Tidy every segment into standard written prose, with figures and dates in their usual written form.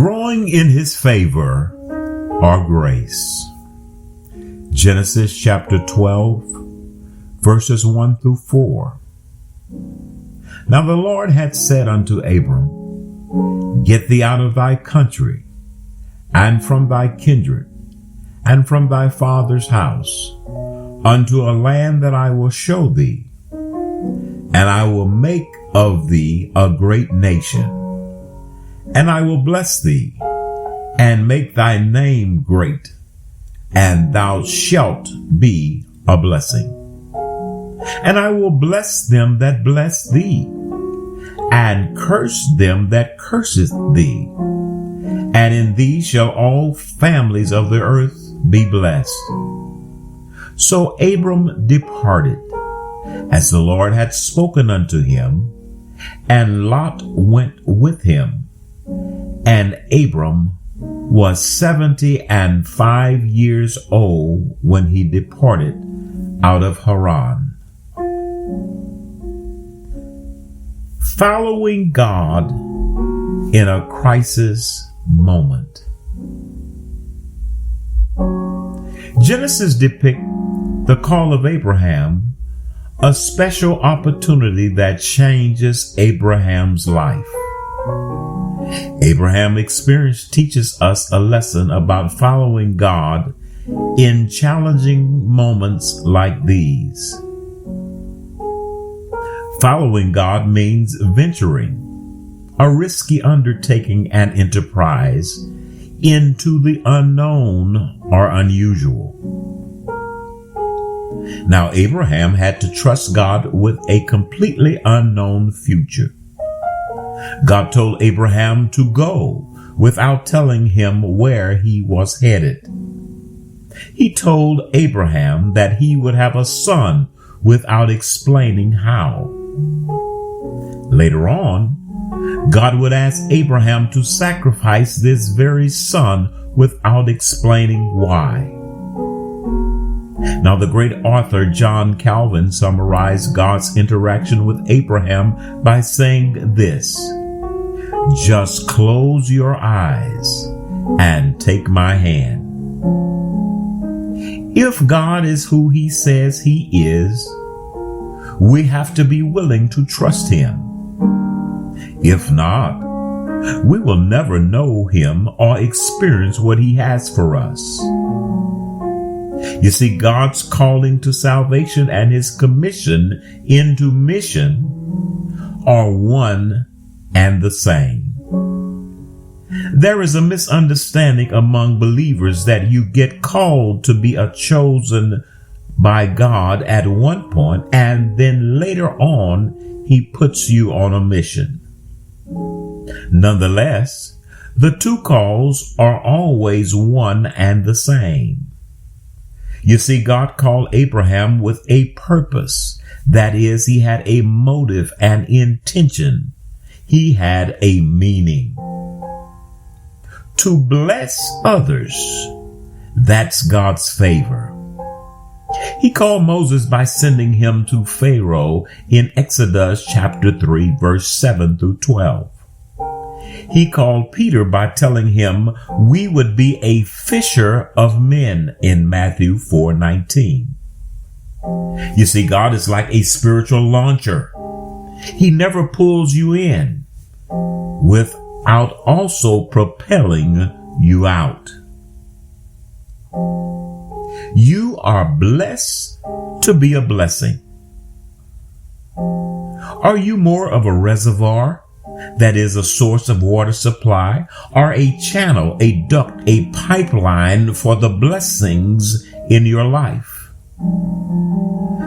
growing in his favor or grace. Genesis chapter 12, verses 1 through 4. Now the Lord had said unto Abram, Get thee out of thy country, and from thy kindred, and from thy father's house, unto a land that I will show thee, and I will make of thee a great nation, and I will bless thee, and make thy name great, and thou shalt be a blessing. And I will bless them that bless thee, and curse them that curseth thee. And in thee shall all families of the earth be blessed. So Abram departed, as the Lord had spoken unto him, and Lot went with him. And Abram was 75 years old when he departed out of Haran. Following God in a crisis moment. Genesis depicts the call of Abraham, a special opportunity that changes Abraham's life. Abraham's experience teaches us a lesson about following God in challenging moments like these. Following God means venturing, a risky undertaking and enterprise, into the unknown or unusual. Now, Abraham had to trust God with a completely unknown future. God told Abraham to go without telling him where he was headed. He told Abraham that he would have a son without explaining how. Later on, God would ask Abraham to sacrifice this very son without explaining why. Now, the great author John Calvin summarized God's interaction with Abraham by saying this: Just close your eyes and take my hand. If God is who he says he is, we have to be willing to trust him. If not, we will never know him or experience what he has for us. You see, God's calling to salvation and his commission into mission are one and the same. There is a misunderstanding among believers that you get called to be a chosen by God at one point, and then later on, he puts you on a mission. Nonetheless, the two calls are always one and the same. You see, God called Abraham with a purpose. That is, he had a motive and intention. He had a meaning. To bless others, that's God's favor. He called Moses by sending him to Pharaoh in Exodus chapter 3, verse 7 through 12. He called Peter by telling him we would be a fisher of men in Matthew 4:19. You see, God is like a spiritual launcher. He never pulls you in without also propelling you out. You are blessed to be a blessing. Are you more of a reservoir, that is a source of water supply, or a channel, a duct, a pipeline for the blessings in your life?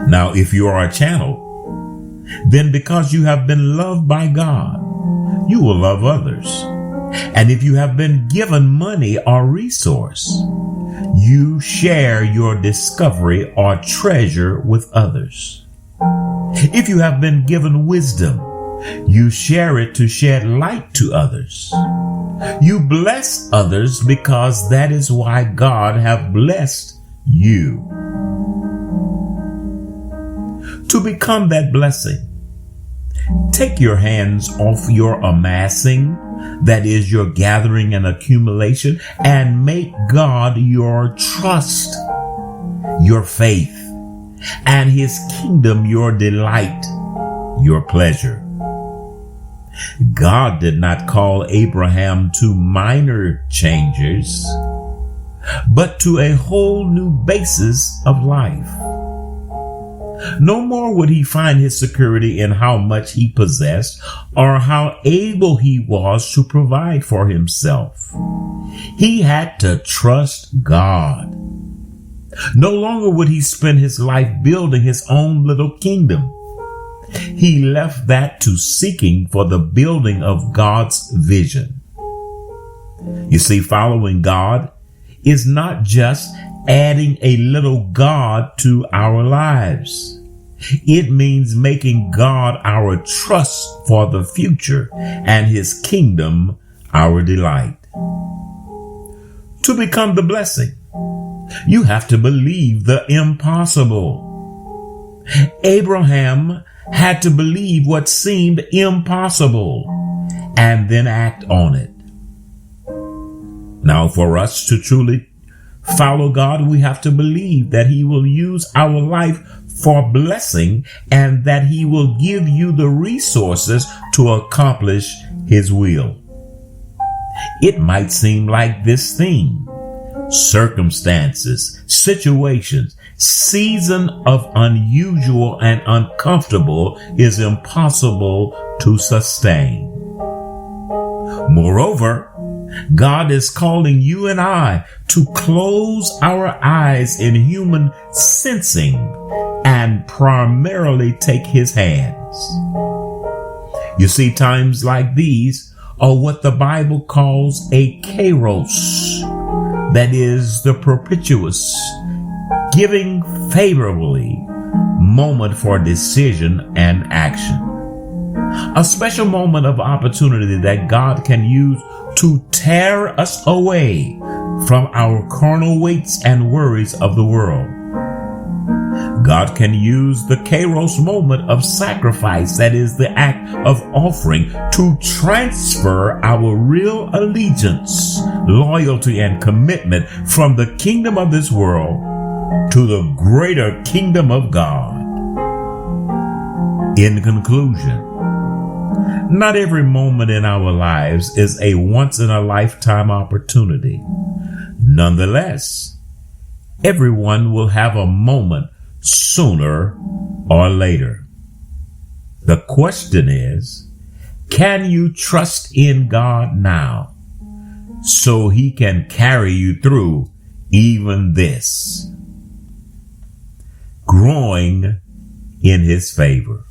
Now, if you are a channel, then because you have been loved by God, you will love others. And if you have been given money or resource, you share your discovery or treasure with others. If you have been given wisdom, you share it to shed light to others. You bless others because that is why God have blessed you. To become that blessing, take your hands off your amassing that is your gathering and accumulation, and make God your trust, your faith, and his kingdom your delight, your pleasure. God did not call Abraham to minor changes, but to a whole new basis of life. No more would he find his security in how much he possessed or how able he was to provide for himself. He had to trust God. No longer would he spend his life building his own little kingdom. He left that to seeking for the building of God's vision. You see, following God is not just adding a little God to our lives. It means making God our trust for the future and his kingdom our delight. To become the blessing, you have to believe the impossible. Abraham had to believe what seemed impossible and then act on it. Now, for us to truly follow God, we have to believe that he will use our life for blessing and that he will give you the resources to accomplish his will. It might seem like this thing, circumstances, situations, season of unusual and uncomfortable is impossible to sustain. Moreover, God is calling you and I to close our eyes in human sensing and primarily take his hands. You see, times like these are what the Bible calls a kairos, that is the propitious, giving favorably moment for decision and action. A special moment of opportunity that God can use to tear us away from our carnal weights and worries of the world. God can use the kairos moment of sacrifice, that is the act of offering, to transfer our real allegiance, loyalty, and commitment from the kingdom of this world to the greater kingdom of God. In conclusion, not every moment in our lives is a once-in-a-lifetime opportunity. Nonetheless, everyone will have a moment sooner or later. The question is, can you trust in God now so he can carry you through even this? Growing in his favor.